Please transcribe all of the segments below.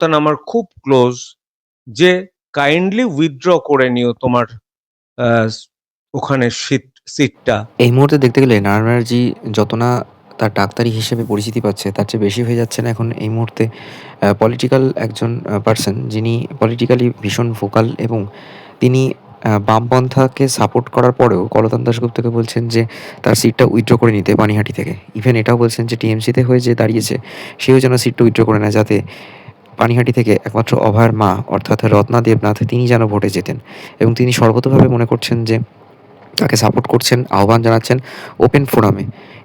কর্মকর্তা আমার খুব ক্লোজ, যে কাইন্ডলি উইথড্র করে নিও তোমার আহ, ওখানে সিটটা। এই মুহূর্তে দেখতে গেলে নারায়ণ ব্যানার্জি যত না তার ডাক্তারি হিসেবে পরিচিতি পাচ্ছে, তার চেয়ে বেশি হয়ে যাচ্ছেন এখন এই মুহূর্তে পলিটিক্যাল একজন পার্সন, যিনি পলিটিক্যালি ভীষণ ভোকাল এবং তিনি বামপন্থাকে সাপোর্ট করার পরেও কলতান দাশগুপ্তকে বলছেন যে তার সিটটা উইথড্র করে নিতে পানিহাটি থেকে। ইভেন এটাও বলছেন যে টিএমসিতে হয়ে যে দাঁড়িয়েছে সেও যেন সিটটা উইথড্র করে নেয়, যাতে পানিহাটি থেকে একমাত্র অভয়ার মা অর্থাৎ রত্না দেবনাথ তিনি যেন ভোটে জেতেন। এবং তিনি সর্বতোভাবে মনে করছেন যে তাকে সাপোর্ট করছেন, আহ্বান জানাচ্ছেন ওপেন ফোরামে।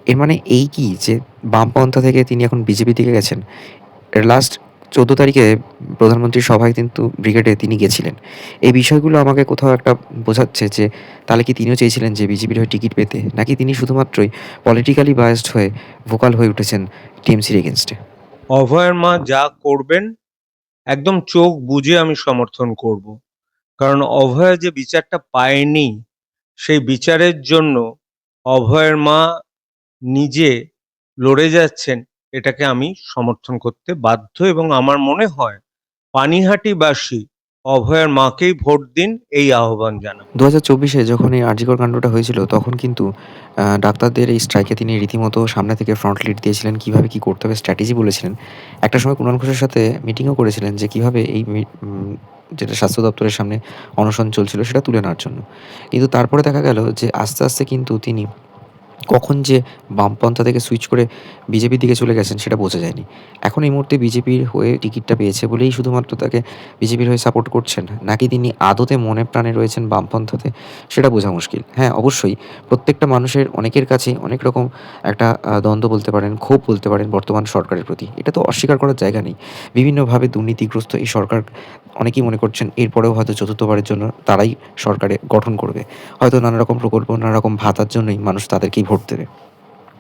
এর মানে এই কি যে বামপন্থা থেকে তিনি এখন বিজেপি দিকে গেছেন? লাস্ট ১৪ তারিখে প্রধানমন্ত্রীর সভায় কিন্তু ব্রিগেডে তিনি গেছিলেন। এই বিষয়গুলো আমাকে কোথাও একটা বোঝাচ্ছে যে তাহলে কি তিনিও চেয়েছিলেন যে বিজেপির হয়ে টিকিট পেতে? নাকি তিনি শুধুমাত্রই পলিটিক্যালি বায়াসড হয়ে ভোকাল হয়ে উঠেছেন টিএমসির এগেইনস্টে? অভয়ের মা যা করবেন একদম চোখ বুজে আমি সমর্থন করব। কারণ অভয়া যে বিচারটা পায়নি, সেই বিচারের জন্য অভয়ের মা নিজে লড়ে যাচ্ছেন, এটাকে আমি সমর্থন করতে বাধ্য। এবং আমার মনে হয় পানিহাটিবাসী অভয়ের মাকেই ভোট দিন, এই আহ্বান জানাবো। ২০২৪-এ যখন এই আরজিকর কাণ্ডটা হয়েছিল তখন কিন্তু ডাক্তারদের এই স্ট্রাইকে তিনি রীতিমতো সামনে থেকে ফ্রন্ট লিড দিয়েছিলেন। কিভাবে কি করতে হবে স্ট্র্যাটেজি বলেছিলেন। একটা সময় কুণাল ঘোষের সাথে মিটিংও করেছিলেন যে কিভাবে এই যেটা স্বাস্থ্য দপ্তরের সামনে অনশন চলছিল সেটা তুলে নেওয়ার জন্য। কিন্তু তারপরে দেখা গেল যে আস্তে, আস্তে কিন্তু তিনি কখন যে বামপন্থা থেকে সুইচ করে বিজেপির দিকে চলে গেছেন সেটা বোঝা যায়নি। এখন এই মুহূর্তে বিজেপির হয়ে টিকিটটা পেয়েছে বলেই শুধুমাত্র তাকে বিজেপির হয়ে সাপোর্ট করছেন, নাকি তিনি আদতে মনে প্রাণে রয়েছেন বামপন্থাতে, সেটা বোঝা মুশকিল। হ্যাঁ, অবশ্যই প্রত্যেকটা মানুষের অনেকের কাছেই অনেক রকম একটা দ্বন্দ্ব বলতে পারেন, ক্ষোভ বলতে পারেন বর্তমান সরকারের প্রতি। এটা তো অস্বীকার করার জায়গা নেই। বিভিন্নভাবে দুর্নীতিগ্রস্ত এই সরকার, অনেকেই মনে করছেন এরপরেও হয়তো চতুর্থবারের জন্য তারাই সরকারে গঠন করবে। হয়তো নানা রকম প্রকল্প, নানা রকম ভাতার জন্যই মানুষ তাদেরকেই ভোট দেবে।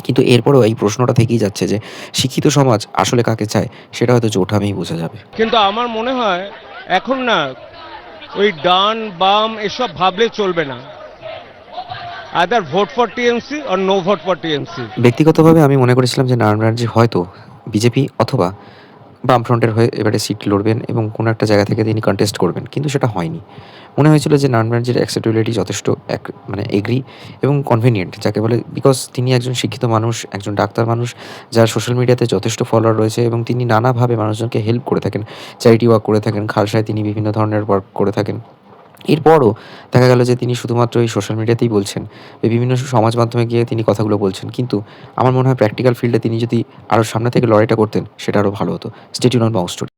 কিন্তু এরপরেও এই প্রশ্নটা থেকেই যাচ্ছে যে শিক্ষিত সমাজ আসলে কাকে চায় সেটা হয়তো ওঠামেই বোঝা যাবে। কিন্তু আমার মনে হয় এখন না ওই ডান বাম এসব ভাবলে চলবে না। আদার ভোট ফর টিএমসি আর নো ভোট ফর টিএমসি। ব্যক্তিগতভাবে আমি মনে করেছিলাম যে নারায়ণ ব্যানার্জি হয়তো বিজেপি অথবা বামফ্রন্টের হয়ে এবারে সিট লড়বেন এবং কোনো একটা জায়গা থেকে তিনি কন্টেস্ট করবেন। কিন্তু সেটা হয়নি। মনে হয়েছিল যে নারায়ণ ব্যানার্জির অ্যাকসেপ্টেবিলিটি যথেষ্ট মানে এগ্রি এবং কনভিনিয়েন্ট যাকে বলে, বিকজ তিনি একজন শিক্ষিত মানুষ, একজন ডাক্তার মানুষ, যার সোশ্যাল মিডিয়াতে যথেষ্ট ফলোয়ার রয়েছে এবং তিনি নানাভাবে মানুষজনকে হেল্প করে থাকেন। চ্যারিটি ওয়ার্ক করে থাকেন, খালসায় তিনি বিভিন্ন ধরনের ওয়ার্ক করে থাকেন। এরপরও দেখা গেল যে তিনি শুধুমাত্র এই সোশ্যাল মিডিয়াতেই বলছেন, বিভিন্ন সমাজ মাধ্যমে গিয়ে তিনি কথাগুলো বলছেন। কিন্তু আমার মনে হয় প্র্যাকটিক্যাল ফিল্ডে তিনি যদি আরও সামনে থেকে লড়াইটা করতেন সেটা আরও ভালো হতো। Stay tune on my story.